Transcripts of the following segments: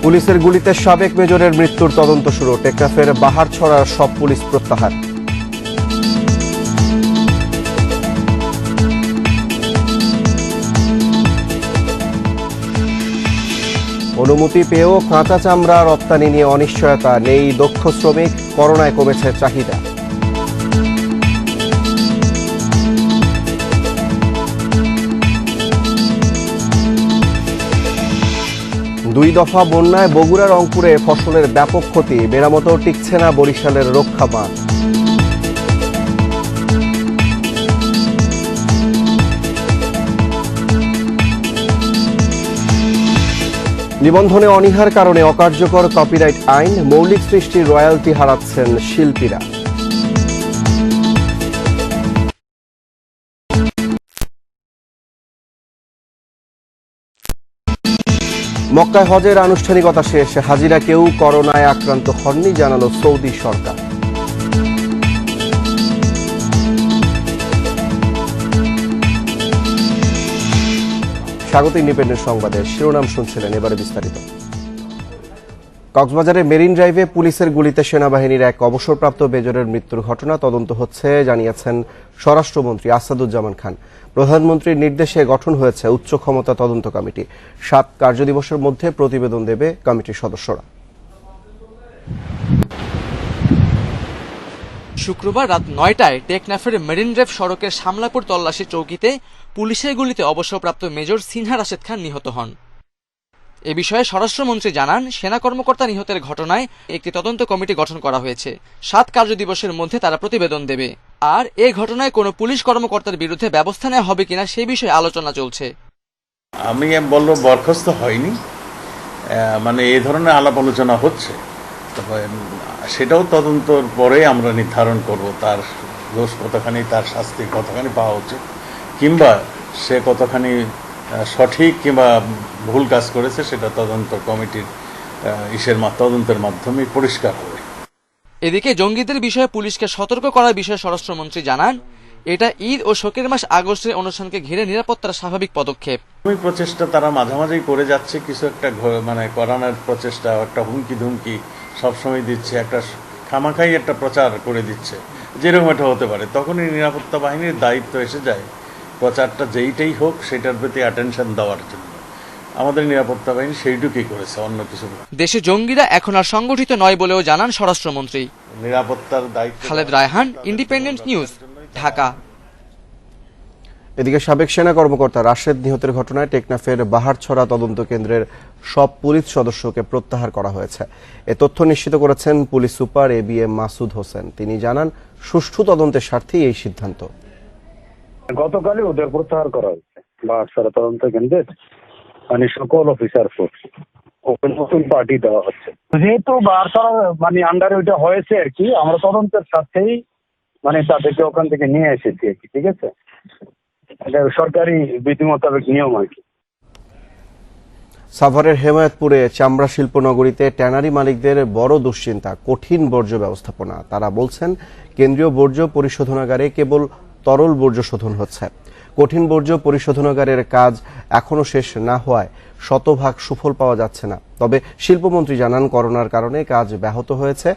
পুলিশের গুলিতে সাবেক মেজরের মৃত্যুর তদন্ত শুরু। টেকনাফের বাহারছড়ার সব পুলিশ প্রত্যাহার। অনুমতি পেয়েও কাঁচা চামড়া রপ্তানি নিয়ে অনিশ্চয়তা, নেই দক্ষ শ্রমিক, করোনায় কমেছে চাহিদা। দুই দফা বন্যায় বগুড়া রংপুরে ফসলের ব্যাপক ক্ষতি, মেরামতেও টিকছে না বরিশালের রক্ষা বাঁধ। নিবন্ধনে অনীহার কারণে অকার্যকর কপিরাইট আইন, মৌলিক সৃষ্টির রয়্যালটি হারাচ্ছেন শিল্পীরা। মক্কায় হজের আনুষ্ঠানিকতা শেষ, হাজিরা কেউ করোনায় আক্রান্ত হননি জানালো সৌদি সরকার। স্বাগত ইন্ডিপেন্ডেন্ট সংবাদের শিরোনাম শুনছিলেন, এবারে বিস্তারিত। কক্সবাজারের মেরিন ড্রাইভে পুলিশের গুলিতে সেনাবাহিনীর এক অবসরপ্রাপ্ত মেজরের মৃত্যুর ঘটনা তদন্ত হচ্ছে জানিয়েছেন স্বরাষ্ট্রমন্ত্রী আসাদুজ্জামান খান। প্রধানমন্ত্রীর নির্দেশে গঠন হয়েছে উচ্চ ক্ষমতা তদন্ত কমিটি। 7 কার্যদিবসের মধ্যে প্রতিবেদন দেবে কমিটির সদস্যরা। শুক্রবার রাত 9টায় টেকনাফের মেরিন ড্রাইভ সড়কের শামলাপুর তল্লাশি চৌকিতে পুলিশের গুলিতে অবসরপ্রাপ্ত মেজর সিনহা রাশেদ খান নিহত হন। এ বিষয়ে স্বরাষ্ট্রমন্ত্রী জানান, সেনা কর্মকর্তা নিহতের ঘটনায় একটি তদন্ত কমিটি গঠন করা হয়েছে। 7 কার্যদিবসের মধ্যে তারা প্রতিবেদন দেবে। আর এ ঘটনায় কোনো পুলিশ কর্মকর্তার বিরুদ্ধে ব্যবস্থা নেওয়া হবে কিনা সেই বিষয়ে আলোচনা চলছে। আমি বলবো বরখাস্ত হয়নি, মানে এই ধরনের আলাপ আলোচনা হচ্ছে, সেটাও তদন্তর পরে আমরা নির্ধারণ করব তার দোষ কতখানি, তার শাস্তি কতখানি পাওয়া উচিত, কিংবা সে কতখানি সঠিক কিংবা ভুল কাজ করেছে, সেটা তদন্ত কমিটির তদন্তের মাধ্যমে পরিষ্কার হবে। এদিকে জঙ্গিদের বিষয়ে পুলিশকে সতর্ক করার বিষয়ে স্বরাষ্ট্রমন্ত্রী জানান, এটা ঈদ ও শোকের মাস আগস্টের অনুষ্ঠানকে ঘিরে নিরাপত্তার স্বাভাবিক পদক্ষেপ। প্রচেষ্টা তারা মাঝামাঝি করে যাচ্ছে, কিছু একটা মানে করানোর প্রচেষ্টা, একটা হুমকি ধুমকি সবসময় দিচ্ছে, একটা খামাখাই একটা প্রচার করে দিচ্ছে, যেরকম এটা হতে পারে। তখনই নিরাপত্তা বাহিনীর দায়িত্ব এসে যায় প্রচারটা যেইটাই হোক সেটার প্রতি অ্যাটেনশন দেওয়ার জন্য। আমাদের নিরাপত্তা বাহিনী সেইটুকুই করেছে, অন্য কিছু। দেশে জঙ্গিরা এখন আর সংগঠিত নয় বলেও জানান স্বরাষ্ট্রমন্ত্রী। নিরাপত্তার দায়িত্ব। Khaled Raihan, independent news, Dhaka. এদিকে সাবেক সেনা কর্মকর্তা রাশেদ নিহতের ঘটনায় টেকনাফের বাহারছড়া তদন্ত কেন্দ্রের সব পুলিশ সদস্যকে প্রত্যাহার করা হয়েছে। এ তথ্য নিশ্চিত করেছেন police super ABM Masud Hossain. তিনি জানান, সুষ্ঠু তদন্তের স্বার্থেই এই সিদ্ধান্ত। গতকালই ওদের প্রত্যাহার করা হয়েছে বাহারছড়া তদন্ত কেন্দ্রের মানে সকল অফিসার ফোর্স, ওপেন নতুন পার্টি দেওয়া হচ্ছে। যেহেতু বাহারছড়া মানে আন্ডারে ওইটা হয়েছে আর কি, আমরা তদন্তের স্বার্থেই মানে তাদেরকে ওখান থেকে নিয়ে এসেছি আর কি, ঠিক আছে? এটা সরকারি বিধি মোতাবেক নিয়ম আর কি। সাভারের হেমায়েতপুরে চামড়া শিল্প নগরীতে ট্যানারি মালিকদের বড় দুশ্চিন্তা, কঠিন বর্জ্য ব্যবস্থাপনা। তারা বলছেন, কেন্দ্রীয় বর্জ্য পরিশোধনাগারে কেবল তরল বর্জ্য শোধন হচ্ছে। কঠিন বর্জ্য পরিশোধনাগারের কাজ এখনো শেষ না হওয়ায় শতভাগ সুফল পাওয়া যাচ্ছে না। তবে শিল্পমন্ত্রী জানান, করোনার কারণে কাজ ব্যাহত হয়েছে।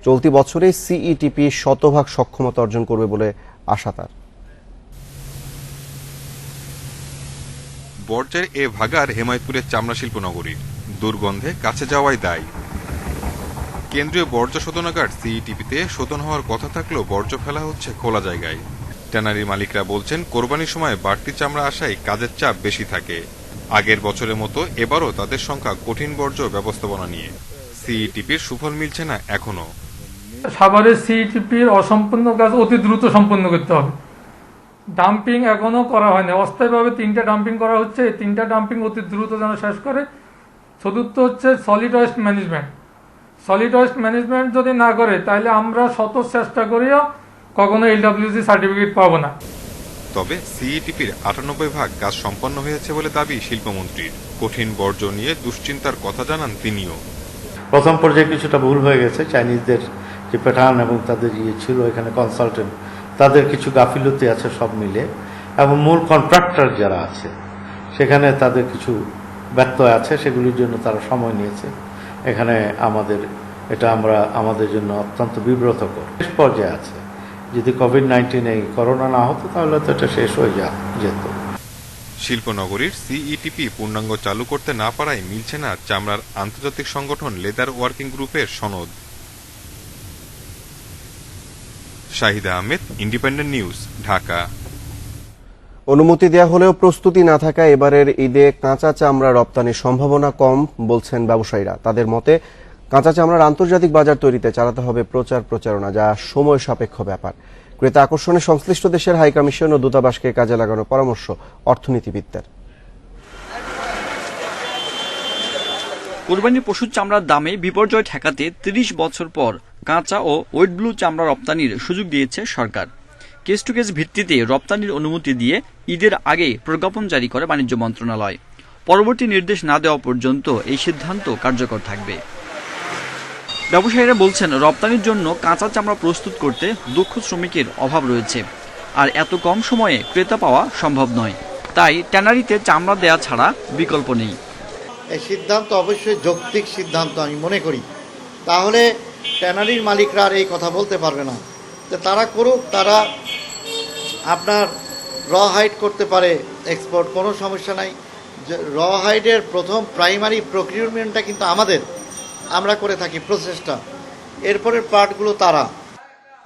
চলতি বছরে CETP শতভাগ সক্ষমতা অর্জন করবে বলে আশা তার। বর্জ্যের এ ভাগার হেমায়েতপুরের চামড়া শিল্প নগরীর দুর্গন্ধে কাছে যাওয়াই দায়। কেন্দ্রীয় বর্জ্য শোধনাগার CETP-তে শোধন হওয়ার কথা থাকলেও বর্জ্য ফেলা হচ্ছে খোলা জায়গায়। ট্যানারি মালিকরা বলছেন, কোরবানির সময় বাড়তি চামড়া আসায় কাজের চাপ বেশি থাকে। আগের বছরের মতো এবারও তাদের সংখ্যা কঠিন বর্জ্য ব্যবস্থাপনা নিয়ে। CETP-র সুফল মিলছে না এখনো। সাভারের CETP-র অসম্পূর্ণ কাজ অতি দ্রুত সম্পন্ন করতে হবে। ডাম্পিং এখনো করা হয়নি, অস্থায়ীভাবে 3টা ডাম্পিং করা হচ্ছে। এই 3টা ডাম্পিং অতি দ্রুত যেন শেষ করে। চতুর্থ হচ্ছে solid waste management. Solid waste management যদি না করে, তাহলে আমরা শত চেষ্টা করিও কখনো LWG সার্টিফিকেট পাবো না। তবে CETP-র 98 ভাগ কাজ সম্পন্ন হয়েছে বলে দাবি শিল্পমন্ত্রীর। কঠিন বর্জ্য নিয়ে দুশ্চিন্তার কথা জানান তিনিও। প্রথম পর্যায়ে কিছুটা ভুল হয়ে গেছে, চাইনিজদের যে প্যাটার্ন এবং তাদের ছিল এখানে কনসালটেন্ট, তাদের কিছু গাফিলতি আছে সব মিলে, এবং মূল কন্ট্রাক্টর যারা আছে সেখানে তাদের কিছু ব্যত্যয় আছে, সেগুলির জন্য তারা সময় নিয়েছে। এখানে এটা আমাদের জন্য অত্যন্ত বিব্রতকর। শেষ পর্যায়ে আছে, যদি কোভিড-19 এই করোনা না হতো তাহলে তো এটা শেষ হয়ে যেত। শিল্পনগরীর সিইটিপি পূর্ণাঙ্গ চালু করতে না পারায় মিলছে না চামড়ার আন্তর্জাতিক সংগঠন লেদার ওয়ার্কিং গ্রুপের সনদ। Shahida Ahmed, independent news, Dhaka. অনুমতি দেয়া হলেও প্রস্তুতি না থাকায় এবারের ঈদে কাঁচা চামড়া রপ্তানির সম্ভাবনা কম বলছেন ব্যবসায়ীরা। তাদের মতে কাঁচা চামড়ার আন্তর্জাতিক বাজার তৈরিতে চালাতে হবে প্রচারণা, যা সময় সাপেক্ষ ব্যাপার। ক্রেতা আকর্ষণে সংশ্লিষ্ট দেশের হাইকমিশন ও দূতাবাসকে কাজে লাগানোর পরামর্শ অর্থনীতিবিদদের। কোরবানির পশুর চামড়ার দামে বিপর্যয় ঠেকাতে ৩০ বছর পর কাঁচা ও ওয়েট ব্লু চামড়া রপ্তানির সুযোগ দিয়েছে সরকার। কেস টু কেস ভিত্তিতে রপ্তানির অনুমতি দিয়ে ঈদের আগে প্রজ্ঞাপন জারি করে বাণিজ্য মন্ত্রণালয়। পরবর্তী নির্দেশ না দেওয়া পর্যন্ত এই সিদ্ধান্ত কার্যকর থাকবে। ব্যবসায়ীরা বলছেন, রপ্তানির জন্য কাঁচা চামড়া প্রস্তুত করতে দক্ষ শ্রমিকের অভাব রয়েছে, আর এত কম সময়ে ক্রেতা পাওয়া সম্ভব নয়। তাই ট্যানারিতে চামড়া দেয়া ছাড়া বিকল্প নেই। এই সিদ্ধান্ত অবশ্যই যৌক্তিক সিদ্ধান্ত আমি মনে করি। তাহলে ট্যানারির মালিকরা আর এই কথা বলতে পারবে না যে তারা করুক, তারা আপনার র হাইড করতে পারে এক্সপোর্ট, কোনো সমস্যা নাই। র হাইডের প্রথম প্রাইমারি প্রকিউরমেন্টটা কিন্তু আমরা করে থাকি প্রসেসটা, এরপরের পার্টগুলো তারা।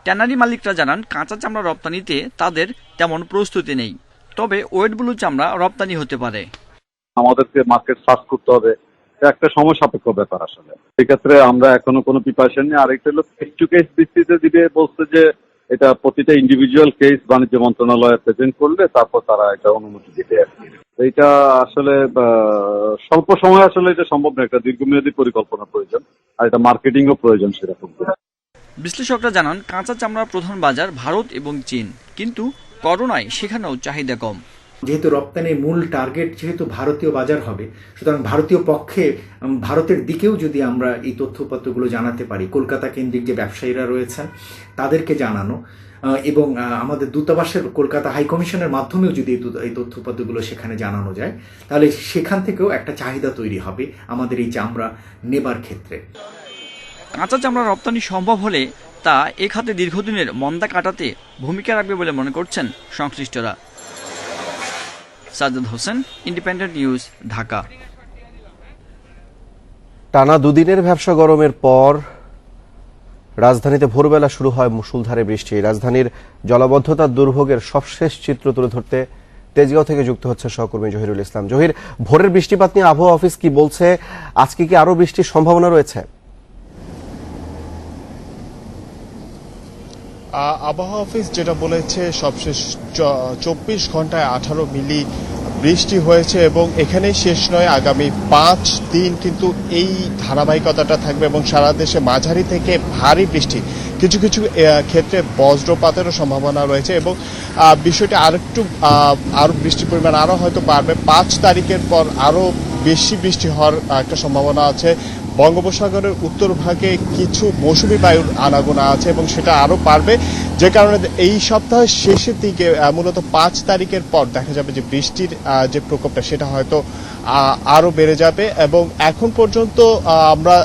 ট্যানারি মালিকরা জানান, কাঁচা চামড়া রপ্তানিতে তাদের তেমন প্রস্তুতি নেই, তবে ওয়েট ব্লু চামড়া রপ্তানি হতে পারে। আমাদেরকে মার্কেট সার্চ করতে হবে, একটা সময় সাপেক্ষ ব্যাপার আসলে। সেক্ষেত্রে আমরা এখনো কোনো প্রিপারেশন নেই। আরেকটা হলো কেস টু কেস ভিত্তিতে দিবে বলছে যে এটা প্রতিটা ইন্ডিভিজুয়াল কেস বাণিজ্য মন্ত্রণালয়ে প্রেজেন্ট করলে তারপর তারা এটা অনুমতি দিবে আর কি। এটা আসলে স্বল্প সময় আসলে এটা সম্ভব না, একটা দীর্ঘমেয়াদী পরিকল্পনা প্রয়োজন, আর এটা মার্কেটিংও প্রয়োজন সেরকম। বিশ্লেষকরা জানান, কাঁচা চামড়ার প্রধান বাজার ভারত এবং চীন, কিন্তু করোনায় সেখানেও চাহিদা কম। যেহেতু রপ্তানির মূল টার্গেট যেহেতু ভারতীয় বাজার হবে, সুতরাং ভারতীয় পক্ষে ভারতের দিকেও যদি আমরা এই তথ্যপত্রগুলো জানাতে পারি, কলকাতা কেন্দ্রিক যে ব্যবসায়ীরা রয়েছেন তাদেরকে জানানো, এবং আমাদের দূতাবাসের কলকাতা হাইকমিশনের মাধ্যমেও যদি এই তথ্যপত্রগুলো সেখানে জানানো যায়, তাহলে সেখান থেকেও একটা চাহিদা তৈরি হবে আমাদের এই চামড়া নেবার ক্ষেত্রে। কাঁচা চামড়া রপ্তানি সম্ভব হলে তা এ খাতে দীর্ঘদিনের মন্দা কাটাতে ভূমিকা রাখবে বলে মনে করছেন সংশ্লিষ্টরা। Sajjad Hossain, independent news, Dhaka. টানা দুদিনের ভ্যাপসা গরমের পর রাজধানীতে ভোরবেলা শুরু হয় মুষলধারে বৃষ্টি। রাজধানীর জলাবদ্ধতার দুর্ভোগের সবশেষ চিত্র তুলে ধরতে তেজগাঁও থেকে যুক্ত হচ্ছে সহকর্মী জহিরুল ইসলাম। জহির, ভোরের বৃষ্টিপাত নিয়ে আবহাওয়া অফিস কি বলছে? আজকে কি আরো বৃষ্টির সম্ভাবনা রয়েছে? আবহাওয়া অফিস যেটা বলেছে, সবশেষ 24 ঘন্টায় 18 মিলি বৃষ্টি হয়েছে এবং এখানেই শেষ নয়, আগামী 5 দিন কিন্তু এই ধারাবাহিকতাটা থাকবে এবং সারা দেশে মাঝারি থেকে ভারী বৃষ্টি, কিছু কিছু ক্ষেত্রে বজ্রপাতেরও সম্ভাবনা রয়েছে এবং বিষয়টি আরো বৃষ্টির পরিমাণ আরো হয়তো বাড়বে। 5 তারিখের পর আরো বেশি বৃষ্টি হওয়ার একটা সম্ভাবনা আছে। বঙ্গোপসাগরের উত্তর ভাগে কিছু মৌসুমী বায়ুর আনাগোনা আছে এবং সেটা আরো বাড়বে, যে কারণে এই সপ্তাহের শেষের দিকে মূলত 5 তারিখের পর দেখা যাবে যে বৃষ্টির যে প্রকোপটা সেটা হয়তো আরো বেড়ে যাবে। এবং এখন পর্যন্ত আমরা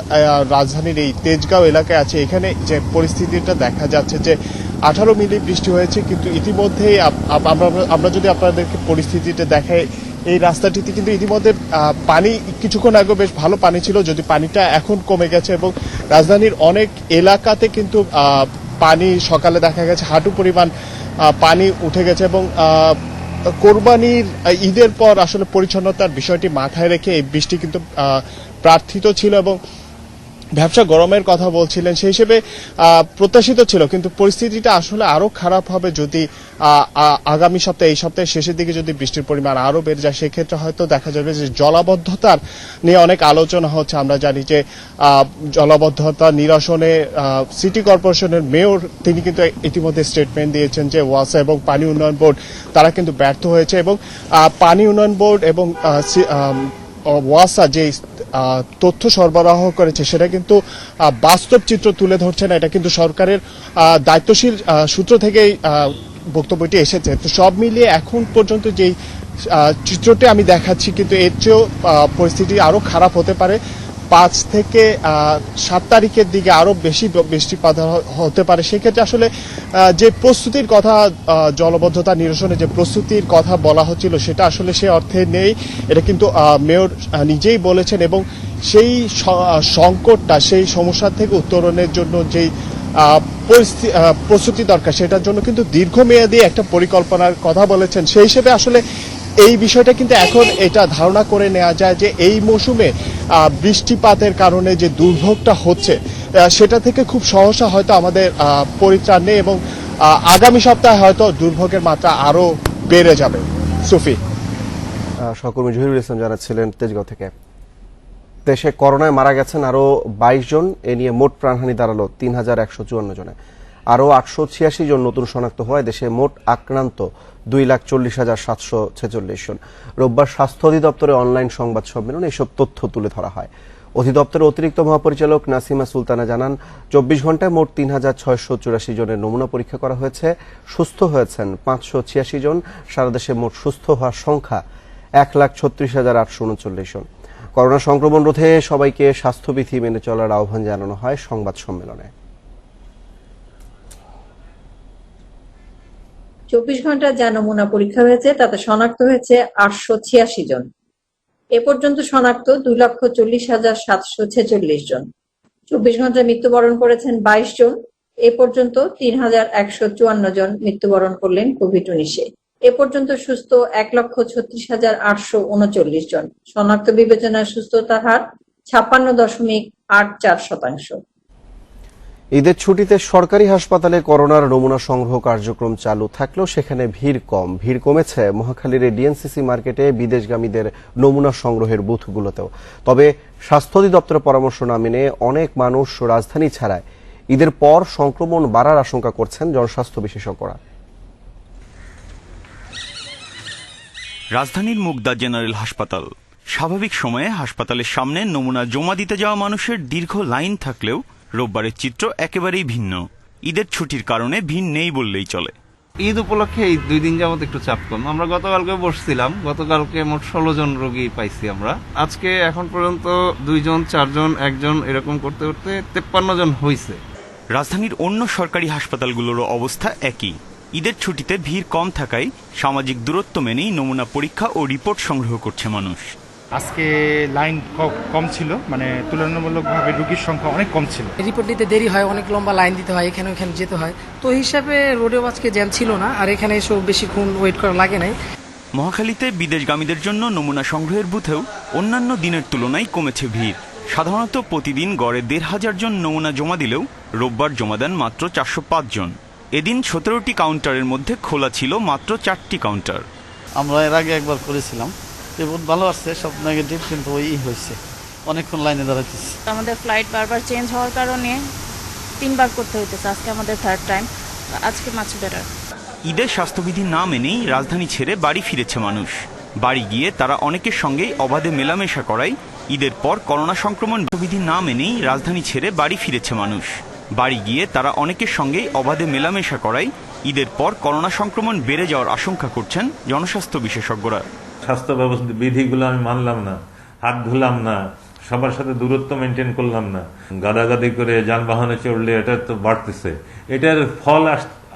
রাজধানীর এই তেজগাঁও এলাকায় আছে, এখানে যে পরিস্থিতিটা দেখা যাচ্ছে যে 18 মিলি বৃষ্টি হয়েছে, কিন্তু ইতিমধ্যেই আমরা যদি আপনাদেরকে পরিস্থিতিটা দেখাই, এই রাস্তাটিতে কিন্তু ইতিমধ্যে পানি কিছুক্ষণ আগে বেশ ভালো পানি ছিল, যদি পানিটা এখন কমে গেছে এবং রাজধানীর অনেক এলাকাতে কিন্তু পানি সকালে দেখা গেছে হাঁটু পরিমাণ পানি উঠে গেছে এবং কোরবানির ঈদের পর আসলে পরিচ্ছন্নতার বিষয়টি মাথায় রেখে এই বৃষ্টি কিন্তু প্রার্থিত ছিল এবং ব্যবসা গরমের কথা বলছিলেন, সেই হিসেবে প্রত্যাশিত ছিল। কিন্তু পরিস্থিতিটা আসলে আরো খারাপ হবে যদি আগামী সপ্তাহে, এই সপ্তাহের শেষের দিকে যদি বৃষ্টির পরিমাণ আরো বেড়ে যায়, সেক্ষেত্রে হয়তো দেখা যাবে যে জলাবদ্ধতার নিয়ে অনেক আলোচনা হচ্ছে। আমরা জানি যে জলাবদ্ধতা নিরসনে সিটি কর্পোরেশনের মেয়র তিনি কিন্তু ইতিমধ্যে স্টেটমেন্ট দিয়েছেন যে ওয়াসা এবং পানি উন্নয়ন বোর্ড তারা কিন্তু ব্যর্থ হয়েছে এবং পানি উন্নয়ন বোর্ড এবং ওয়াসা যে তথ্য সরবরাহ করেছে সেটা কিন্তু বাস্তব চিত্র তুলে ধরছে না, এটা কিন্তু সরকারের দায়িত্বশীল সূত্র থেকেই বক্তব্যটি এসেছে। তো সব মিলিয়ে এখন পর্যন্ত যেই চিত্রটি আমি দেখাচ্ছি, কিন্তু এর চেয়েও পরিস্থিতি আরো খারাপ হতে পারে। 5 থেকে 7 তারিখের দিকে আরো বেশি বৃষ্টিপাত হতে পারে। সেক্ষেত্রে আসলে যে প্রস্তুতির কথা, জলবদ্ধতা নিরসনে যে প্রস্তুতির কথা বলা হচ্ছিল সেটা আসলে সে অর্থে নেই। এটা কিন্তু মেয়র নিজেই বলেছেন এবং সেই সংকটটা, সেই সমস্যা থেকে উত্তরণের জন্য যেই প্রস্তুতি দরকার সেটার জন্য কিন্তু দীর্ঘমেয়াদী একটা পরিকল্পনার কথা বলেছেন। সেই হিসেবে আসলে এই বিষয়টা কিন্তু এখন এটা ধারণা করে নেওয়া যায় যে এই মৌসুমে বৃষ্টিপাতের কারণে যে দুর্ভোগটা হচ্ছে সেটা থেকে খুব সহসা হয়তো আমাদের পরিত্রাণ নেই এবং আগামী সপ্তাহে হয়তো দুর্ভোগের মাত্রা আরো বেড়ে যাবে। সুফি, সহকর্মী জহিরুল ইসলাম জানাচ্ছিলেন তেজগাঁও থেকে। দেশে করোনায় মারা গেছেন আরো 22 জন। এ নিয়ে মোট প্রাণহানি দাঁড়ালো 3154 জনে। আরো 886 জন নতুন শনাক্ত হওয়ায় দেশে মোট আক্রান্ত 2,40,746 জন। রোববার স্বাস্থ্য অধিদপ্তরে অনলাইন সংবাদ সম্মেলনে এসব তথ্য তুলে ধরা হয়। অধিদপ্তরের অতিরিক্ত মহাপরিচালক নাসিমা সুলতানা জানান, 24 ঘন্টায় মোট 3,684 জনের নমুনা পরীক্ষা করা হয়েছে। সুস্থ হয়েছেন 586 জন। সারা দেশে মোট সুস্থ হওয়ার সংখ্যা 1,36,839 জন। করোনা সংক্রমণ রোধে সবাইকে স্বাস্থ্যবিধি মেনে চলার আহ্বান জানানো হয় সংবাদ সম্মেলনে। 24 ঘন্টায় যা নমুনা পরীক্ষা হয়েছে তাতে শনাক্ত হয়েছে 886 জন। এ পর্যন্ত শনাক্ত 2,40,746 জন। 24 ঘন্টায় মৃত্যুবরণ করেছেন 22 জন। এ পর্যন্ত 3,154 জন মৃত্যুবরণ করলেন কোভিড-19-এ। এ পর্যন্ত সুস্থ 1,36,839 জন। শনাক্ত বিবেচনায় সুস্থতার হার 56.84%। ঈদের ছুটিতে সরকারি হাসপাতালে করোনার নমুনা সংগ্রহ কার্যক্রম চালু থাকলেও সেখানে ভিড় কমেছে মহাখালীর ডিএনসিসি মার্কেটে বিদেশগামীদের নমুনা সংগ্রহের বুথগুলোতেও। তবে স্বাস্থ্য অধিদপ্তরের পরামর্শ না মেনে অনেক মানুষ রাজধানী ছাড়ায় ঈদের পর সংক্রমণ বাড়ার আশঙ্কা করছেন জনস্বাস্থ্য বিশেষজ্ঞরা। রাজধানীর মুগদা জেনারেল হাসপাতাল। স্বাভাবিক সময়ে হাসপাতালের সামনে নমুনা জমা দিতে যাওয়া মানুষের দীর্ঘ লাইন থাকলেও রোববারের চিত্র একেবারেই ভিন্ন। ঈদের ছুটির কারণে ভিড় নেই বললেই চলে। ঈদ উপলক্ষে এই 2 দিন যাবত একটু চাপ কম। আমরা গতকালকে বসছিলাম, গতকালকে মোট 16 জন রোগী পাইছি আমরা। আজকে এখন পর্যন্ত 2 জন, 4 জন, 1 জন এরকম করতে করতে 53 জন হয়েছে। রাজধানীর অন্য সরকারি হাসপাতালগুলোরও অবস্থা একই। ঈদের ছুটিতে ভিড় কম থাকায় সামাজিক দূরত্ব মেনেই নমুনা পরীক্ষা ও রিপোর্ট সংগ্রহ করছে মানুষ। আজকে লাইন কম ছিল, মানে তুলনামূলকভাবে রোগীর সংখ্যা অনেক কম ছিল। রিপোর্ট নিতে দেরি হয়, অনেক লম্বা লাইন দিতে হয়, এখানে ওখানে যেতে হয়। তো হিসাবে রোডেও আজকে জ্যাম ছিল না, আর এখানে এসব বেশিক্ষণ ওয়েট করা লাগে নাই। মহাখালীতে বিদেশগামীদের জন্য নমুনা সংগ্রহের বুথেও অন্যান্য দিনের তুলনায় কমেছে ভিড়। সাধারণত প্রতিদিন গড়ে 1,500 জন নমুনা জমা দিলেও রোববার জমা দেন মাত্র 405 জন। এদিন 17টি কাউন্টারের মধ্যে খোলা ছিল মাত্র 4টি কাউন্টার। আমরা এর আগে একবার করেছিলাম, রিপোর্ট ভালো আসছে, সব নেগেটিভ, কিন্তু ওই হয়েছে অনেকক্ষণ লাইনে দাঁড়াইতেছে। আমাদের ফ্লাইট বারবার চেঞ্জ হওয়ার কারণে 3বার করতে হইতেছে। আজকে আমাদের 3rd টাইম। আজকে মাছ বেটার। ঈদের স্বাস্থ্যবিধি না মেনেই রাজধানী ছেড়ে বাড়ি ফিরেছে মানুষ। বাড়ি গিয়ে তারা অনেকের সঙ্গেই অবাধে মেলামেশা করায় ঈদের পর করোনা সংক্রমণ বিধি না মেনেই রাজধানী ছেড়ে বাড়ি ফিরেছে মানুষ। বাড়ি গিয়ে তারা অনেকের সঙ্গেই অবাধে মেলামেশা করায় ঈদের পর করোনা সংক্রমণ বেড়ে যাওয়ার আশঙ্কা করছেন জনস্বাস্থ্য বিশেষজ্ঞরা। স্বাস্থ্য ব্যবস্থা বিধিগুলো আমি মানলাম না, হাত ধুলাম না, সবার সাথে দূরত্ব মেনটেন করলাম না, গাদাগাদি করে যানবাহনে চড়লে এটা তো বাড়তেছে। এটার ফল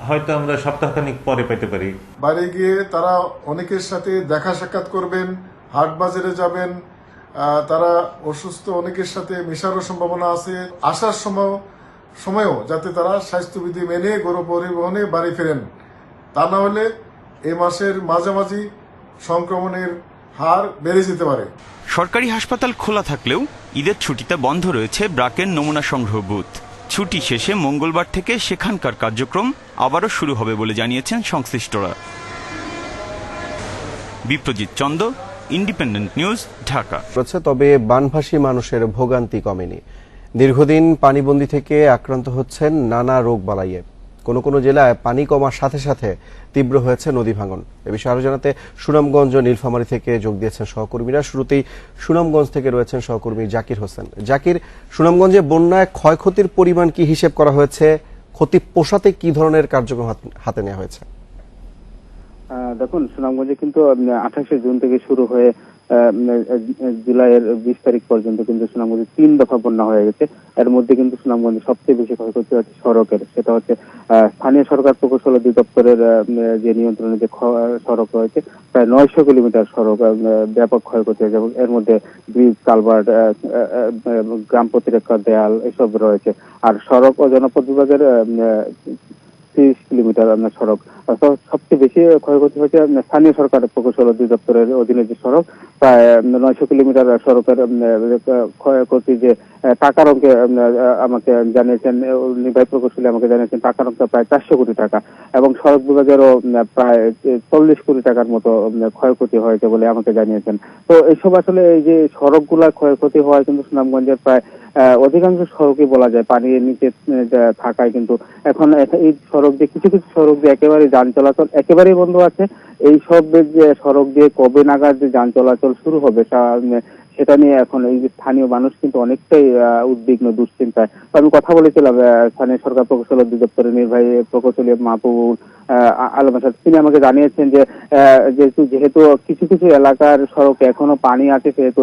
হয়তো আমরা সপ্তাহখানিক পরে পেতে পারি। বাইরে গিয়ে তারা অনেকের সাথে দেখা সাক্ষাৎ করবেন, হাট বাজারে যাবেন, তারা অসুস্থ অনেকের সাথে মেশারও সম্ভাবনা আছে। আসার সময়ও যাতে তারা স্বাস্থ্যবিধি মেনে গণ পরিবহনে বাড়ি ফেরেন, তা না হলে এই মাসের মাঝামাঝি সংক্রমণের হার বেড়ে যেতে পারে। সরকারি হাসপাতাল খোলা থাকলেও ঈদের ছুটিতে বন্ধ রয়েছে ব্রাকের নমুনা সংগ্রহ বুথ। ছুটি শেষে মঙ্গলবার থেকে সেখানকার কার্যক্রম আবারও শুরু হবে বলে জানিয়েছেন সংশ্লিষ্টরা। Biprajit Chanda, independent news, Dhaka. তবে বানভাসী মানুষের ভোগান্তি কমেনি। দীর্ঘদিন পানিবন্দী থেকে আক্রান্ত হচ্ছেন নানা রোগ বালাইয়ে। কোনো কোনো জেলায় পানি কমার সাথে সাথে তীব্র হয়েছে নদী ভাঙন। এ বিষয়ে আরো জানাতে সুনামগঞ্জ ও নীলফামারী থেকে যোগ দিয়েছেন সহকর্মীরা। শুরুতেই সুনামগঞ্জ থেকে রয়েছেন সহকর্মী জাকির হোসেন। জাকির, সুনামগঞ্জে বন্যায় ক্ষয়ক্ষতির পরিমাণ কি হিসেব করা হয়েছে? ক্ষতি পোষাতে কি ধরনের কার্যক্রম হাতে নেওয়া হয়েছে? দেখুন, সুনামগঞ্জে কিন্তু 28শে জুন থেকে শুরু হয়ে জুলাইয়ের 20 তারিখ পর্যন্ত কিন্তু সুনামগঞ্জে 3 দফা বন্যা হয়ে গেছে। এর মধ্যে কিন্তু সুনামগঞ্জে সবচেয়ে বেশি ক্ষয়ক্ষতি হচ্ছে সড়কের। সেটা হচ্ছে স্থানীয় সরকার প্রকৌশল অধিদপ্তরের যে নিয়ন্ত্রণে যে সড়ক রয়েছে, প্রায় 900 কিলোমিটার সড়ক ব্যাপক ক্ষয়ক্ষতি হয়েছে এবং এর মধ্যে ব্রিজ, কালভার্ট, গ্রাম প্রতিরক্ষা দেয়াল এসব রয়েছে। আর সড়ক ও জনপদ বিভাগের 30 কিলোমিটার সড়ক। সবচেয়ে বেশি ক্ষয়ক্ষতি হয়েছে স্থানীয় সরকার প্রকৌশল অধিদপ্তরের অধীনে যে সড়ক, প্রায় 900 কিলোমিটার সড়কের ক্ষয়ক্ষতি যে টাকার অঙ্কে আমাকে জানিয়েছেন নির্বাহী প্রকৌশলী, আমাকে জানিয়েছেন টাকার অঙ্ক প্রায় 400 কোটি টাকা এবং সড়ক বিভাগেরও প্রায় 40 কোটি টাকার মতো ক্ষয়ক্ষতি হয়েছে বলে আমাকে জানিয়েছেন। তো এইসব আসলে এই যে সড়কগুলা ক্ষয়ক্ষতি হওয়ায় কিন্তু সুনামগঞ্জের প্রায় অধিকাংশ সড়কই বলা যায় পানির নিচে থাকায় কিন্তু এখন এই সড়ক দিয়ে কিছু কিছু সড়ক দিয়ে একেবারে যান চলাচল একেবারেই বন্ধ আছে। এই সব যে সড়ক দিয়ে কবে নাগাদ যে যান চলাচল শুরু হবে সেটা নিয়ে এখন এই যে স্থানীয় মানুষ কিন্তু অনেকটাই উদ্বিগ্ন, দুশ্চিন্তায়। তো আমি কথা বলেছিলাম স্থানীয় সরকার প্রকৌশল অধিদপ্তরের নির্বাহী প্রকৌশলী মাহবুবুল আলম আসাদ। তিনি আমাকে জানিয়েছেন যে যেহেতু কিছু কিছু এলাকার সড়কে এখনো পানি আছে, সেহেতু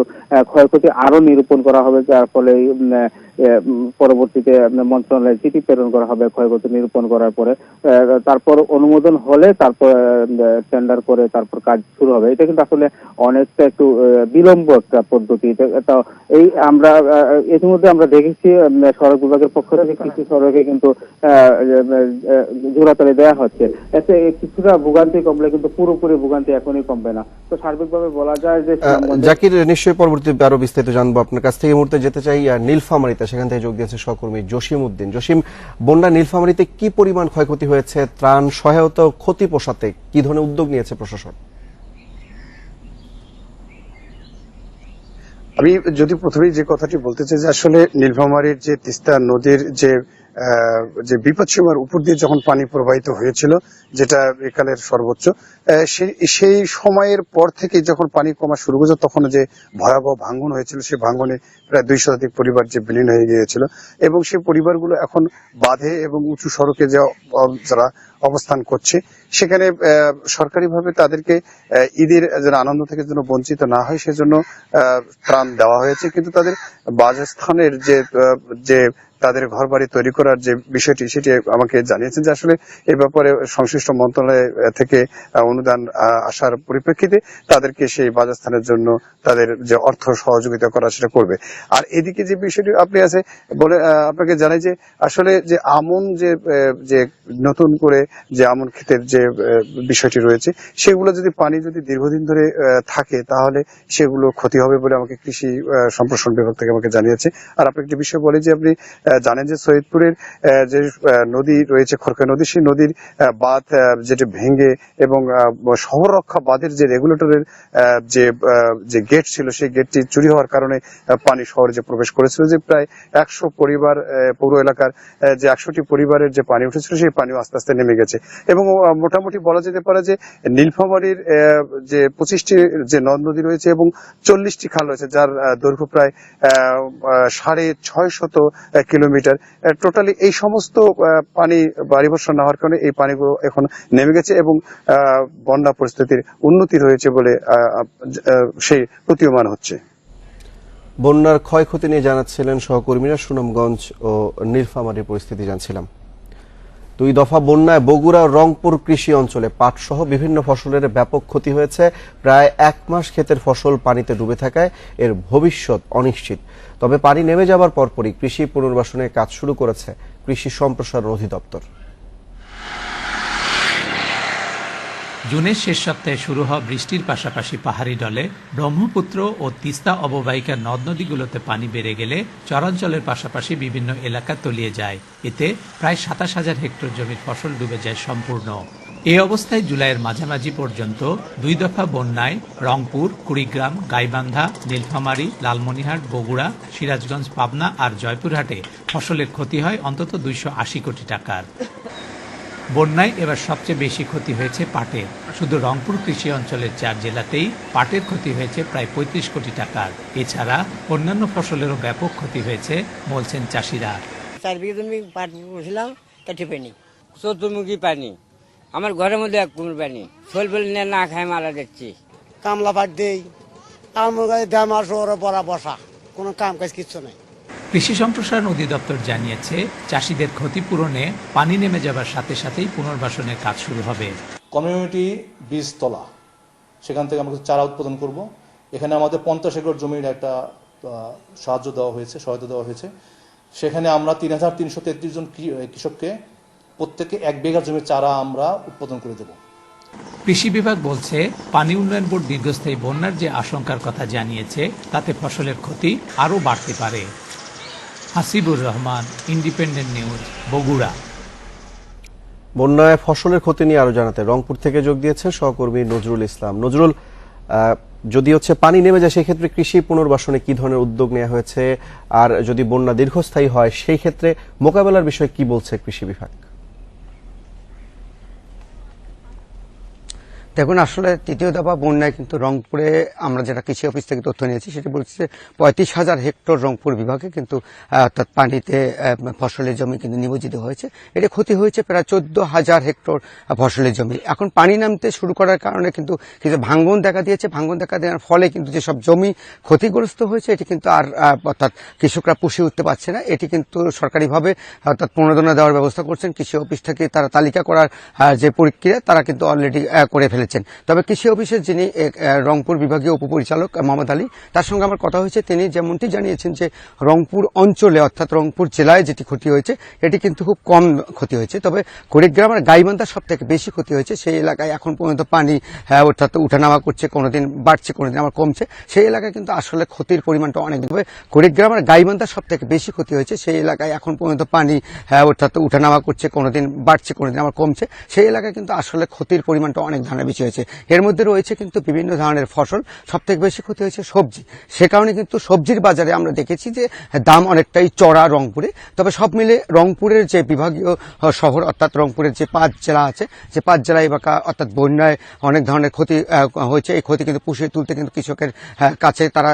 ক্ষয়ক্ষতি আরো নিরূপণ করা হবে, যার ফলে পরবর্তীতে মন্ত্রণালয়ে চিঠি প্রেরণ করা হবে ক্ষয়ক্ষতি নিরূপণ করার পরে। তারপর অনুমোদন হলে তারপর টেন্ডার করে তারপর কাজ শুরু হবে। এটা কিন্তু আসলে অনেকটা একটু বিলম্ব একটা পদ্ধতি। এই আমরা ইতিমধ্যে আমরা দেখেছি সড়ক বিভাগের পক্ষ থেকে কিছু সড়কে কিন্তু জোড়াতালি দেওয়া হচ্ছে। এতে কিছুটা ভোগান্তি কমলে কিন্তু পুরোপুরি ভোগান্তি এখনই কমবে না। তো সার্বিকভাবে বলা যায় যে জাকির, নিশ্চয়ই পরবর্তীতে আরো বিস্তারিত জানবো আপনার কাছ থেকে। এই মুহূর্তে যেতে চাই নীলফামারীতে, সেখান থেকে যোগ দিয়েছে সহকর্মী জসিম উদ্দিন। জসিম, বন্যা নীলফামারীতে কি পরিমাণ ক্ষয়ক্ষতি হয়েছে, ত্রাণ সহায়তা ক্ষতি পোষাতে কি ধরনের উদ্যোগ নিয়েছে প্রশাসন? আমি যদি প্রথমেই যে কথাটি বলতে চাই যে আসলে নীলফামারীর যে তিস্তা নদীর যে বিপদসীমার উপর দিয়ে যখন পানি প্রবাহিত হয়েছিল, যেটা একালের সর্বোচ্চ, সেই সময়ের পর থেকে যখন পানি কমা শুরু করেছে তখন যে ভয়াবহ ভাঙন হয়েছিল, সেই ভাঙনে প্রায় 200 শতাধিক পরিবার যে বিলীন হয়ে গিয়েছিল এবং সেই পরিবারগুলো এখন বাঁধে এবং উঁচু সড়কে যারা অবস্থান করছে, সেখানে সরকারিভাবে তাদেরকে ঈদের যেন আনন্দ থেকে যেন বঞ্চিত না হয় সেজন্য ত্রাণ দেওয়া হয়েছে। কিন্তু তাদের বাসস্থানের যে তাদের ঘর বাড়ি তৈরি করার যে বিষয়টি, সেটি আমাকে জানিয়েছেন যে আসলে এই ব্যাপারে সংশ্লিষ্ট মন্ত্রণালয় থেকে অনুদান আসার পরিপ্রেক্ষিতে তাদেরকে সেই বাসস্থানের জন্য তাদের যে অর্থ সহযোগিতা করা সেটা করবে। আর এদিকে যে বিষয়টি আপনি আছে বলে আপনাকে জানাই যে আসলে যে আমন যে নতুন করে যে আমন ক্ষেতের যে বিষয়টি রয়েছে, সেগুলো যদি পানি যদি দীর্ঘদিন ধরে থাকে তাহলে সেগুলো ক্ষতি হবে বলে আমাকে কৃষি সম্প্রসারণ বিভাগ থেকে আমাকে জানিয়েছে। আর আপনি একটি বিষয় বলে যে আপনি জানেন যে সৈয়দপুরের যে নদী রয়েছে খরকা নদী, সেই নদীর বাঁধ যেটা ভেঙে এবং শহর রক্ষা বাঁধের যে রেগুলেটরের যে গেট ছিল, সেই গেটটি চুরি হওয়ার কারণে পানি শহরে যে প্রবেশ করেছিল, যে প্রায় 100 পরিবার পৌর এলাকার যে 100টি পরিবারের যে পানি উঠেছিল সেই পানিও আস্তে আস্তে নেমে গেছে। এবং মোটামুটি বলা যেতে পারে যে নীলফামারীর যে 25টি যে নদ নদী রয়েছে এবং 40টি খাল রয়েছে, যার দৈর্ঘ্য প্রায় 650 কিলোমিটার, টোটালি এই সমস্ত পানি বাড়ি বর্ষণ না হওয়ার কারণে এই পানিগুলো এখন নেমে গেছে এবং বন্যা পরিস্থিতির উন্নতি রয়েছে বলে সেই প্রতীয়মান হচ্ছে। বন্যার ক্ষয়ক্ষতি নিয়ে জানাচ্ছিলেন সহকর্মীরা। সুনামগঞ্জ ও নীলফামারীর পরিস্থিতি জানছিলাম। 2 দফা বন্যায় বগুড়া ও রংপুর কৃষি অঞ্চলে পাট সহ বিভিন্ন ফসলের ব্যাপক ক্ষতি হয়েছে। প্রায় 1 মাস ক্ষেতের ফসল পানিতে ডুবে থাকায় এর ভবিষ্যৎ অনিশ্চিত। তবে পানি নেমে যাবার পরপরই কৃষি পুনর্বাসনের কাজ শুরু করেছে কৃষি সম্প্রসারণ অধিদপ্তর। জুনের শেষ সপ্তাহে শুরু হওয়া বৃষ্টির পাশাপাশি পাহাড়ি ঢলে ব্রহ্মপুত্র ও তিস্তা অববাহিকার নদ নদীগুলোতে পানি বেড়ে গেলে চরাঞ্চলের পাশাপাশি বিভিন্ন এলাকা তলিয়ে যায়। এতে প্রায় 27,000 হেক্টর জমির ফসল ডুবে যায় সম্পূর্ণ। এই অবস্থায় জুলাইয়ের মাঝামাঝি পর্যন্ত 2 দফা বন্যায় রংপুর, কুড়িগ্রাম, গাইবান্ধা, নীলফামারী, লালমনিরহাট, বগুড়া, সিরাজগঞ্জ, পাবনা আর জয়পুরহাটে ফসলের ক্ষতি হয় অন্তত 280 কোটি টাকার। বন্যায় এবার সবচেয়ে বেশি ক্ষতি হয়েছে পাটের। শুধু রংপুর কৃষি অঞ্চলের 4 জেলাতেই পাটের ক্ষতি হয়েছে প্রায় 35 কোটি টাকার। এছাড়া অন্যান্য ফসলেরও ব্যাপক ক্ষতি হয়েছে বলছেন চাষিরা। 4 বিঘা জমি পাট বসলাম, কাটি পানি, 14 মুখী পানি, আমার ঘরের মধ্যে 1 কুমড় পানি, ফল ফল না খায় মারা যাচ্ছি। কামলা পাট দেই, আমার কাছে দাম আর ওরা পড়া বসা কোনো কাম কাজ কিছু নাই। কৃষি সম্প্রসারণ অধিদপ্তর জানিয়েছে চাষিদের ক্ষতিপূরণে পানি নেমে যাবার সাথে সাথেই পুনর্বাসনের কাজ শুরু হবে। কমিউনিটি বীজতলা, সেখান থেকে আমরা চারা উৎপাদন করব। এখানে আমাদের 50 একর জমির একটা সহায়তা দেওয়া হয়েছে। সেখানে আমরা 3333 জন কৃষককে প্রত্যেকে 1 বিঘা জমির চারা আমরা উৎপাদন করে দেব। কৃষি বিভাগ বলছে পানি উন্নয়ন বোর্ড দীর্ঘস্থায়ী বন্যার যে আশঙ্কার কথা জানিয়েছে তাতে ফসলের ক্ষতি আরও বাড়তে পারে। Hasibur Rahman, independent news, Bogura. বন্যায় ফসলের ক্ষতি নিয়ে আরো জানাতে রংপুর থেকে যোগ দিয়েছে সহকর্মী নজরুল ইসলাম। নজরুল, যদি পানি নেমে যায় সেই ক্ষেত্রে কৃষি পুনর্বাসনে কি ধরনের উদ্যোগ নেওয়া হয়েছে, আর যদি বন্যা দীর্ঘস্থায়ী হয় সেই ক্ষেত্রে মোকাবেলার বিষয়ে কি বলছে কৃষি বিভাগ? দেখুন, আসলে তৃতীয় দফা বন্যায় কিন্তু রংপুরে আমরা যেটা কৃষি অফিস থেকে তথ্য নিয়েছি সেটা বলছে 35,000 হেক্টর রংপুর বিভাগে কিন্তু অর্থাৎ পানিতে ফসলের জমি কিন্তু নিমজ্জিত হয়েছে। এটা ক্ষতি হয়েছে প্রায় 14,000 হেক্টর ফসলের জমি। এখন পানি নামতে শুরু করার কারণে কিন্তু কিছু ভাঙ্গন দেখা দিয়েছে। ভাঙ্গন দেখা দেওয়ার ফলে কিন্তু যেসব জমি ক্ষতিগ্রস্ত হয়েছে এটি কিন্তু আর অর্থাৎ কৃষকরা পুষিয়ে উঠতে পারছে না। এটি কিন্তু সরকারিভাবে অর্থাৎ প্রণোদনা দেওয়ার ব্যবস্থা করছেন কৃষি অফিস থেকে। তারা তালিকা করার যে প্রক্রিয়া তারা কিন্তু অলরেডি করে ফেলেছে। তবে কৃষি অফিসের যিনি রংপুর বিভাগীয় উপপরিচালক মোহাম্মদ আলী, তার সঙ্গে আমার কথা হয়েছে। তিনি যেমনটি জানিয়েছেন যে রংপুর অঞ্চলে অর্থাৎ রংপুর জেলায় যেটি ক্ষতি হয়েছে এটি কিন্তু খুব কম ক্ষতি হয়েছে। তবে কুড়িগ্রাম আর গাইবান্ধা সব থেকে বেশি ক্ষতি হয়েছে। সেই এলাকায় এখন পর্যন্ত পানি অর্থাৎ উঠানামা করছে, কোনোদিন বাড়ছে কোনোদিন আবার কমছে। সেই এলাকায় কিন্তু আসলে ক্ষতির পরিমাণটা অনেক। তবে কুড়িগ্রাম আর গাইবান্ধা সব থেকে বেশি ক্ষতি হয়েছে। সেই এলাকায় এখন পর্যন্ত পানি অর্থাৎ উঠানামা করছে, কোনোদিন বাড়ছে কোনোদিন আবার কমছে। সেই এলাকায় কিন্তু আসলে ক্ষতির পরিমাণটা অনেক ধরনের বেশি হয়েছে। এর মধ্যে রয়েছে কিন্তু বিভিন্ন ধরনের ফসল। সব থেকে বেশি ক্ষতি হয়েছে সবজি। সে কারণে কিন্তু সবজির বাজারে আমরা দেখেছি যে দাম অনেকটাই চড়া রংপুরে। তবে সব মিলে রংপুরের যে বিভাগীয় শহর অর্থাৎ রংপুরের যে 5 জেলা আছে, যে 5 জেলা এলাকা অর্থাৎ বন্যায় অনেক ধরনের ক্ষতি হয়েছে। এই ক্ষতি কিন্তু পুষিয়ে তুলতে কিন্তু কৃষকের কাছে তারা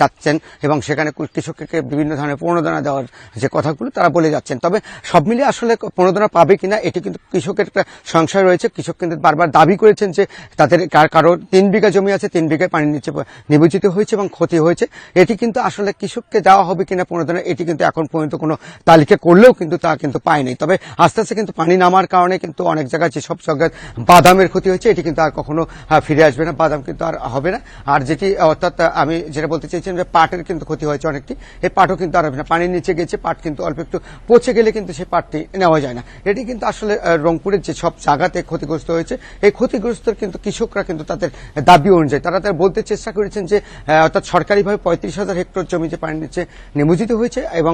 যাচ্ছেন এবং সেখানে কৃষককে বিভিন্ন ধরনের প্রণোদনা দেওয়ার যে কথাগুলো তারা বলে যাচ্ছেন। তবে সব মিলিয়ে আসলে প্রণোদনা পাবে কিনা এটি কিন্তু কৃষকের একটা সংশয় রয়েছে। কৃষক কিন্তু বারবার দাবি করেছেন যে তাদের কারো 3 বিঘা জমি আছে, 3 বিঘায় পানির নিচে নিমজ্জিত হয়েছে এবং ক্ষতি হয়েছে। এটি কিন্তু আসলে কৃষককে দেওয়া হবে কিনা প্রণোদনা এটি কিন্তু এখন পর্যন্ত কোনো তালিকা করলেও কিন্তু তা কিন্তু পায়নি। তবে আস্তে আস্তে কিন্তু পানি নামার কারণে কিন্তু অনেক জায়গায় যেসব জায়গায় বাদামের ক্ষতি হয়েছে এটি কিন্তু আর কখনো ফিরে আসবে না, বাদাম কিন্তু আর হবে না। আর যেটি অর্থাৎ আমি যেটা বলতে চাইছিলাম যে পাটের কিন্তু ক্ষতি হয়েছে অনেকটি, এই পাটও কিন্তু আর হবে না। পানির নিচে গেছে, পাট কিন্তু অল্প একটু পচে গেলে কিন্তু সেই পাটটি নেওয়া যায় না। এটি কিন্তু আসলে রংপুরের যে সব জায়গাতে ক্ষতিগ্রস্ত হয়েছে এই ক্ষতিগ্রস্ত কিন্তু কৃষকরা কিন্তু তাদের দাবি অনুযায়ী তারা বলতে চেষ্টা করেছেন যে অর্থাৎ সরকারিভাবে 35,000 হেক্টর জমি যে পানির নিচে নিমজ্জিত হয়েছে এবং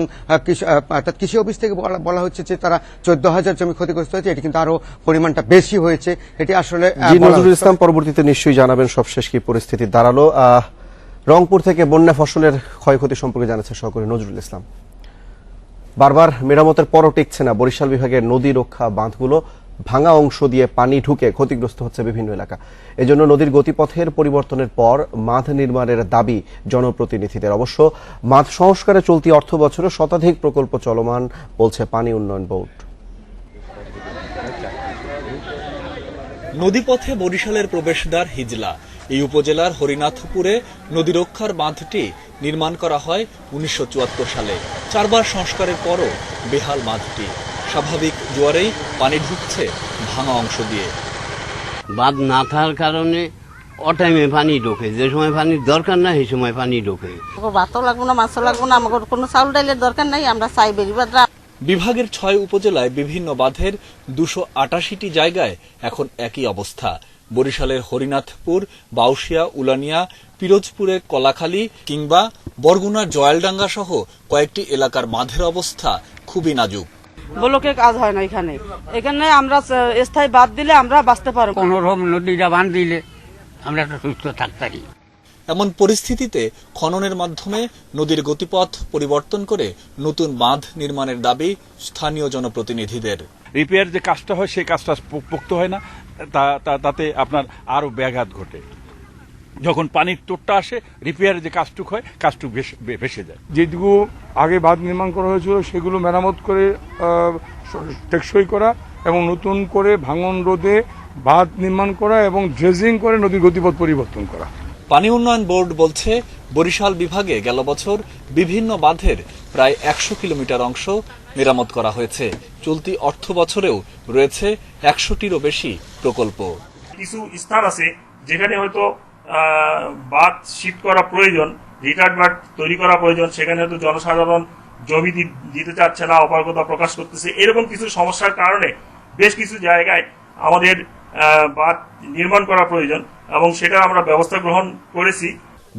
অর্থাৎ কৃষি অফিস থেকে বলা হচ্ছে যে তারা 14,000 জমি ক্ষতিগ্রস্ত হয়েছে। এটি কিন্তু আরো পরিমাণটা বেশি হয়েছে। এটি আসলে নজরুল ইসলাম পরবর্তীতে নিশ্চয়ই জানাবেন সবশেষ কি পরিস্থিতি দাঁড়ালো। রংপুর থেকে বন্যা ফসলের ক্ষয়ক্ষতি সম্পর্কে জানাচ্ছে সহকর্মী নজরুল ইসলাম। বারবার মেরামতের পরও টিকছে না বরিশাল বিভাগের নদী রক্ষা বাঁধগুলো। ভাঙা অংশ দিয়ে পানি ঢুকে ক্ষতিগ্রস্ত হচ্ছে বিভিন্ন এলাকা। এজন্য নদীর গতিপথের পরিবর্তনের পর বাঁধ নির্মাণের দাবি জনপ্রতিনিধিদের। অবশ্য বাঁধ সংস্কারে চলতি অর্থ বছরে শতাধিক প্রকল্প চলমান বলছে পানি উন্নয়ন বোর্ড। নদীপথে বরিশালের প্রবেশদ্বার হিজলা। এই উপজেলার হরিনাথপুরে নদী রক্ষার বাঁধটি নির্মাণ করা হয় 1974 সালে। 4 বার সংস্কারের পরও বেহাল বাঁধটি। স্বাভাবিক জোয়ারেই পানি ঢুকছে ভাঙা অংশ দিয়ে। বাঁধ না থাকার কারণে অটাইমে পানি ঢোকে, যে সময় পানির দরকার না সেই সময় পানি ঢোকে। ভাতও লাগবো না, মাছও লাগবো না, আমাদের কোনো চাউল ডাইলের দরকার নাই। আমরা চাই বেরিবাদরা। বিভাগের 6 উপজেলায় বিভিন্ন বাঁধের 288টি জায়গায় এখন একই অবস্থা। বরিশালের হরিনাথপুর, বাউশিয়া, উলানিয়া, পিরোজপুরের কলাখালী কিংবা বরগুনার জয়ালডাঙ্গা সহ কয়েকটি এলাকার বাঁধের অবস্থা খুবই নাজুক। ব্লকে কাজ হয় না এখানে আমরা স্থায়ী বাদ দিলে আমরা বাঁচতে পারবো। কোনোরকম নদীটা বাঁধ দিলে আমরা একটা সুস্থ থাকতে পারি। এমন পরিস্থিতিতে খননের মাধ্যমে নদীর গতিপথ পরিবর্তন করে নতুন বাঁধ নির্মাণের দাবি স্থানীয় জনপ্রতিনিধিদের। রিপেয়ার যে কাজটা হয় সেই কাজটা পোক্ত হয় না, তাতে আপনার আরো ব্যাঘাত ঘটে। যখন পানির তোরটা আসে রিপেয়ারের যে কাজটুক হয় কাজটুক ভেসে যায়। যেটুকু আগে বাঁধ নির্মাণ করা হয়েছিল সেগুলো মেরামত করে টেকসই করা এবং নতুন করে ভাঙন রোধে বাঁধ নির্মাণ করা এবং ড্রেজিং করে নদীর গতিপথ পরিবর্তন করা। পানি উন্নয়ন বোর্ড বলছে বরিশাল বিভাগে গেল বছর বিভিন্ন বাঁধের প্রায় 100 কিলোমিটার অংশ মেরামত করা হয়েছে। চলতি অর্থ বছরেও রয়েছে 100টিরও বেশি প্রকল্প। কিছু স্থান আছে যেখানে হয়তো বাঁধ শিফট করা প্রয়োজন, রিটার্ড বাঁধ তৈরি করা প্রয়োজন, সেখানে হয়তো জনসাধারণ জমি দিতে চাচ্ছে না, অপারগতা প্রকাশ করতেছে। এরকম কিছু সমস্যার কারণে বেশ কিছু জায়গায় আমাদের বাঁধ নির্মাণ করা প্রয়োজন এবং সেটা আমরা ব্যবস্থা গ্রহণ করেছি।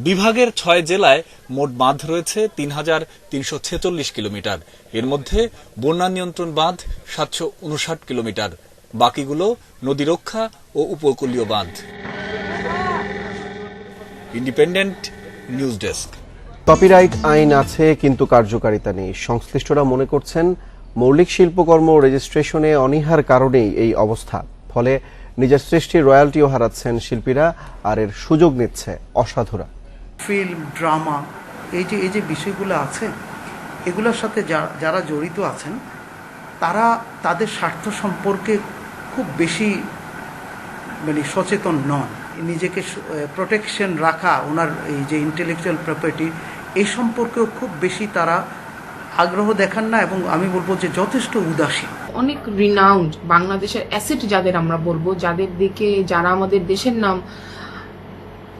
বিভাগের 6 জেলায় মোট বাঁধ রয়েছে 3,346 কিলোমিটার। এর মধ্যে বন্যা নিয়ন্ত্রণ বাঁধ 759 কিলোমিটার, বাকিগুলো নদী রক্ষা ও উপকূলীয় বাঁধ। Independent news desk. কপিরাইট আইন আছে কিন্তু কার্যকারিতা নেই। সংশ্লিষ্টরা মনে করছেন মৌলিক শিল্পকর্ম রেজিস্ট্রেশনে অনীহার কারণেই এই অবস্থা। ফলে নিজের সৃষ্টির রয়্যালটিও হারাচ্ছেন শিল্পীরা, আর এর সুযোগ নিচ্ছে অসাধুরা। ফিল্ম, ড্রামা, এই যে বিষয়গুলো আছে, এগুলোর সাথে যারা জড়িত আছেন তারা তাদের স্বার্থ সম্পর্কে খুব বেশি সচেতন নন। নিজেকে প্রোটেকশন রাখা, ওনার এই যে ইন্টেলেকচুয়াল প্রপার্টি, এই সম্পর্কেও খুব বেশি তারা আগ্রহ দেখান না, এবং আমি বলবো যে যথেষ্ট উদাসীন। অনেক রিনাউন্ড বাংলাদেশের অ্যাসেট যাদের আমরা বলবো, যাদের দিকে যারা আমাদের দেশের নাম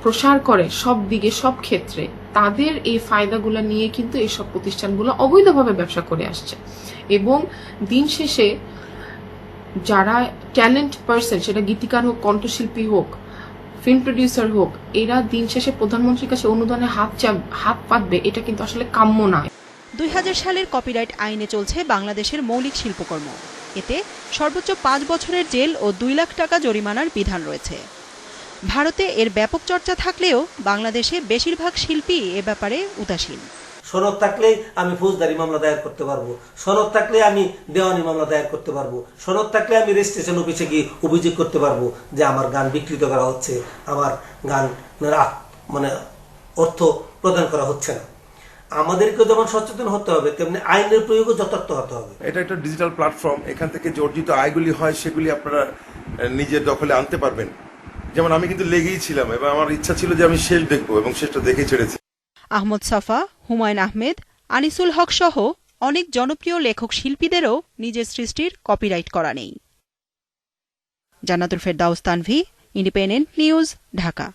প্রসার করে সব দিকে সব ক্ষেত্রে, তাদের এই ফায়দাগুলো নিয়ে কিন্তু এইসব প্রতিষ্ঠানগুলো অবৈধভাবে ব্যবসা করে আসছে। এবং দিন শেষে যারা ট্যালেন্ট পার্সন, সেটা গীতিকার হোক, কণ্ঠশিল্পী হোক, ফিল্ম প্রডিউসার হোক, এরা দিন শেষে প্রধানমন্ত্রীর কাছে অনুদানে হাত পাতবে, এটা কিন্তু আসলে কাম্য নয়। 2000 সালের কপিরাইট আইনে চলছে বাংলাদেশের মৌলিক শিল্পকর্ম। এতে সর্বোচ্চ 5 বছরের জেল ও 2 লাখ টাকা জরিমানার বিধান রয়েছে। ভারতে এর ব্যাপক চর্চা থাকলেও বাংলাদেশে বেশিরভাগ শিল্পী এ ব্যাপারে উদাসীন। সনদ থাকলেই আমি ফৌজদারি মামলা দায়ের করতে পারবো, সনদ থাকলে আমি দেওয়ানি মামলা দায়ের করতে পারবো, সনদ থাকলে আমি রেজিস্ট্রেশন অফিসে গিয়ে অভিযোগ করতে পারবো যে আমার গান বিকৃত করা হচ্ছে, আমার গান অর্থ প্রদান করা হচ্ছে না। আমাদেরকে যেমন সচেতন হতে হবে, তেমনি আইনের প্রয়োগও যথার্থ হতে হবে। এটা একটা ডিজিটাল প্ল্যাটফর্ম, এখান থেকে যে অর্জিত আয়গুলি হয় সেগুলি আপনারা নিজের দখলে আনতে পারবেন। যেমন আমি কিন্তু লেগেই ছিলাম এবং আমার ইচ্ছা ছিল যে আমি শেষ দেখবো, এবং শেষটা দেখেই ছেড়েছি। আহমদ সাফা, হুমায়ুন আহমেদ, আনিসুল হক সহ অনেক জনপ্রিয় লেখক শিল্পীদেরও নিজের সৃষ্টির কপিরাইট করা নেই। জান্নাতুল ফেরদাউস তানভি, ইন্ডিপেন্ডেন্ট নিউজ, ঢাকা।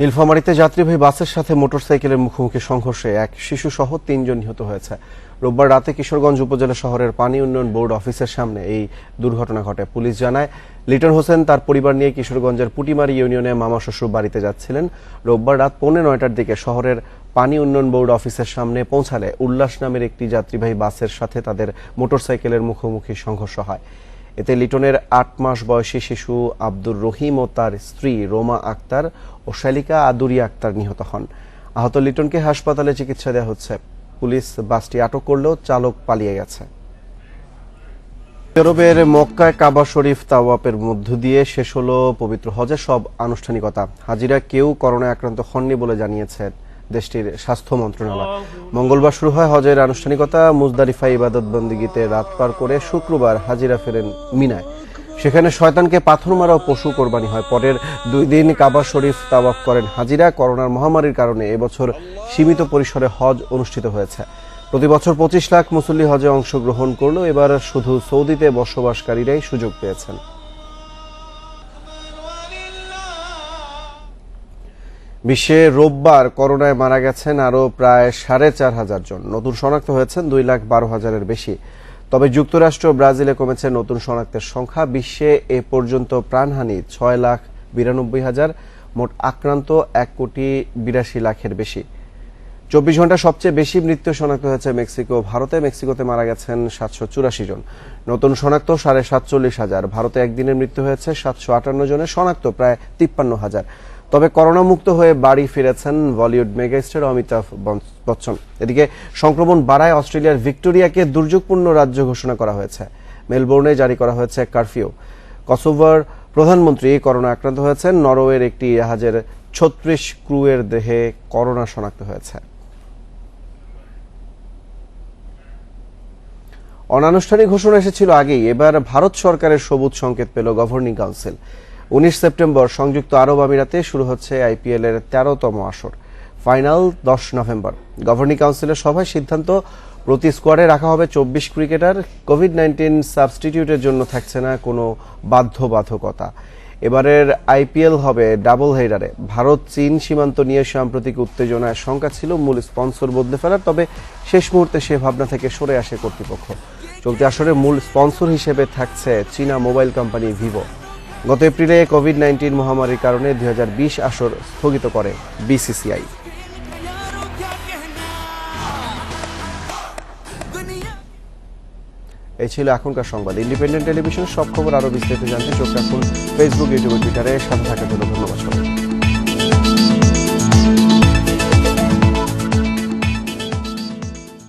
নীলফামারীতে যাত্রীবাহী বাসের সাথে মোটরসাইকেলের মুখোমুখি সংঘর্ষে এক শিশু সহ 3 জন নিহত হয়েছে। রোববার রাতে কিশোরগঞ্জ উপজেলা শহরের পানি উন্নয়ন বোর্ড অফিসের সামনে এই দুর্ঘটনা ঘটে। পুলিশ জানায়, লিটন হোসেন তার পরিবার নিয়ে কিশোরগঞ্জের পুটিমারি ইউনিয়নে মামা শ্বশুর বাড়িতে যাচ্ছিলেন। রোববার রাত 9:45টার দিকে শহরের পানি উন্নয়ন বোর্ড অফিসের সামনে পৌঁছালে উল্লাস নামের একটি যাত্রীবাহী বাসের সাথে তাদের মোটরসাইকেলের মুখোমুখি সংঘর্ষ হয়। এতে লিটনের 8 মাস বয়সী শিশু আব্দুর রহিম ও তার স্ত্রী রোমা আক্তার ও শালিকা আদুরিয়া আক্তার নিহত হন। আহত লিটনকে হাসপাতালে চিকিৎসা দেওয়া হচ্ছে। পুলিশ বাসটি আটক করলেও চালক পালিয়ে গেছে। আরবের মক্কায় কাবা শরীফ তাওয়াফের মধ্য দিয়ে শেষ হলো পবিত্র হজের সব আনুষ্ঠানিকতা। হাজিরা কেউ করোনায় আক্রান্ত হননি বলে জানিয়েছে দেশটির স্বাস্থ্য মন্ত্রণালয়। মঙ্গলবার শুরু হয় হজের আনুষ্ঠানিকতা। মুজদালিফা ইবাদত বন্দিগিতে রাত পার করে শুক্রবার হাজিরা ফেরেন মিনায়। সেখানে শয়তানকে পাথর মারা ও পশু কোরবানি হয়। পরের 2 দিন কাবা শরীফ তাওয়াফ করেন হাজিরা। করোনার মহামারীর কারণে এবছর সীমিত পরিসরে হজ অনুষ্ঠিত হয়েছে। প্রতি বছর 25 লাখ মুসল্লি হজে অংশগ্রহণ করলেও এবার শুধু সৌদিতে বসবাসকারীরাই সুযোগ পেয়েছেন। বিশ্বে রোববার করোনায় মারা গেছেন আরও প্রায় 4,500 জন। নতুন শনাক্ত হয়েছেন 2,12,000-এর বেশি। তবে যুক্তরাষ্ট্র ও ব্রাজিলে কমেছে নতুন শনাক্তের সংখ্যা। বিশ্বে এ পর্যন্ত প্রাণহানি 6,92,000, মোট আক্রান্ত 1,82,00,000-এর বেশি। 24 ঘন্টা সবচেয়ে বেশি মৃত্যু শনাক্ত হয়েছে মেক্সিকো ও ভারতে। মেক্সিকোতে মারা গেছেন 784 জন। নতুন শনাক্ত 47,500। ভারতে একদিনের মৃত্যু হয়েছে 758 জনের, শনাক্ত প্রায় 53,000। তবে করোনা মুক্ত হয়ে বাড়ি ফিরেছেন বলিউড মেগাস্টার অমিতাভ বচ্চন। এদিকে সংক্রমণ বাড়ায় অস্ট্রেলিয়ার ভিক্টোরিয়াকে দুর্যোগপূর্ণ রাজ্য ঘোষণা করা হয়েছে। মেলবোর্নে জারি করা হয়েছে কারফিউ। কসোভোর প্রধানমন্ত্রী করোনা আক্রান্ত হয়েছেন। নরওয়ের একটি জাহাজের 36 ক্রুয়ের দেহে করোনা শনাক্ত হয়েছে। অনানুষ্ঠানিক ঘোষণা এসেছিল আগেই, এবার ভারত সরকারের সবুজ সংকেত পেল গভর্নিং কাউন্সিল। 19 সেপ্টেম্বর সংযুক্ত আরব আমিরাতে শুরু হচ্ছে আইপিএল এর 13তম আসর। Final 10 November. গভর্নিং কাউন্সিলের সভায় সিদ্ধান্ত, প্রতি স্কোয়াডে রাখা হবে 24 ক্রিকেটার। কোভিড-19 সাবস্টিটিউটের জন্য থাকছে না কোনো বাধ্যবাধকতা। এবারের আইপিএল হবে ডাবল হেডারে। ভারত চীন সীমান্ত নিয়ে সাম্প্রতিক উত্তেজনায় শঙ্কা ছিল মূল স্পন্সর বদলে ফেলার, তবে শেষ মুহূর্তে সে ভাবনা থেকে সরে আসে কর্তৃপক্ষ। চলতি আসরে মূল স্পন্সর হিসেবে থাকছে চীনা মোবাইল কোম্পানি ভিভো। গত এপ্রিলে কোভিড-19 মহামারীর কারণে 2020 আসর স্থগিত করে বিসিসিআই। এই ছিল এখনকার সংবাদ। ইন্ডিপেন্ডেন্ট টেলিভিশন সব খবর আরো বিস্তারিত জানতে চোখ রাখুন ফেসবুক, ইউটিউব, টুইটারে। সাথে থাকার জন্য ধন্যবাদ সবাই।